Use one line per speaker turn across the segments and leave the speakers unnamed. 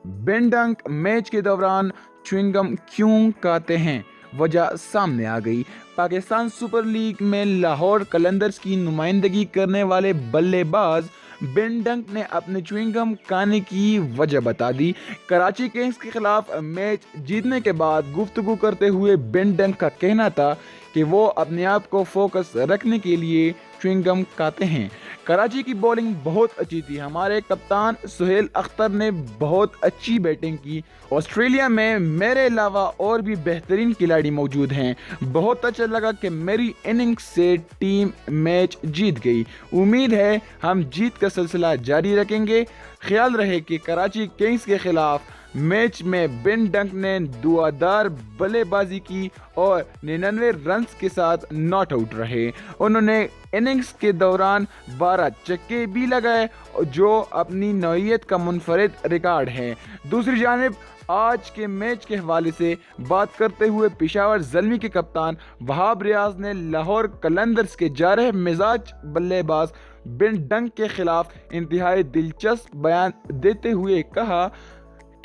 Ben डंक match के दौरान च्युइंगम क्यों खाते हैं, वजह सामने आ गई। पाकिस्तान सुपर लीग में लाहौर कलंदर्स की नुमाइंदगी करने वाले बल्लेबाज बेन डंक ने अपने च्युइंगम खाने की वजह बता दी। कराची किंग्स के खिलाफ मैच जीतने के बाद गुफ्तगू करते हुए बेन डंक का कहना था कि वो अपने आप को फोकस रखने के लिए च्युइंगम खाते हैं। कराची की बॉलिंग बहुत अच्छी थी, हमारे कप्तान सुहेल अख्तर ने बहुत अच्छी बैटिंग की। ऑस्ट्रेलिया में मेरे अलावा और भी बेहतरीन खिलाड़ी मौजूद हैं। बहुत अच्छा लगा कि मेरी इनिंग्स से टीम मैच जीत गई। उम्मीद है हम जीत का सिलसिला जारी रखेंगे। ख्याल रहे कि कराची किंग्स के खिलाफ मैच में बेन डंक ने दुआदार बल्लेबाजी की और 99 रन्स के साथ नॉट आउट रहे। उन्होंने इनिंग्स के दौरान 12 छक्के भी लगाए, जो अपनी नौइयत का मुनफरिद रिकॉर्ड है। दूसरी जानिब आज के मैच के हवाले से बात करते हुए पेशावर ज़ल्मी के कप्तान वहाब रियाज ने लाहौर कलंदर्स के जारह मिजाज बल्लेबाज बेन डंक के खिलाफ इंतहाई दिलचस्प बयान देते हुए कहा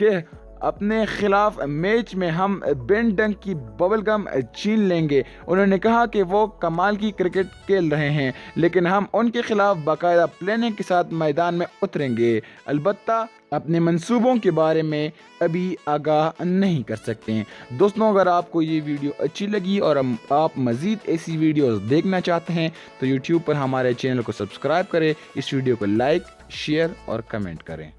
कि अपने खिलाफ मैच में हम बेन डंक की बबलगम छीन लेंगे। उन्होंने कहा कि वो कमाल की क्रिकेट खेल रहे हैं, लेकिन हम उनके खिलाफ बाकायदा प्लानिंग के साथ मैदान में उतरेंगे। अलबत्ता अपने मंसूबों के बारे में अभी आगाह नहीं कर सकते हैं। दोस्तों, अगर आपको ये वीडियो अच्छी लगी और आप मज़ीद ऐसी वीडियोस देखना चाहते हैं तो यूट्यूब पर हमारे चैनल को सब्सक्राइब करें, इस वीडियो को लाइक, शेयर और कमेंट करें।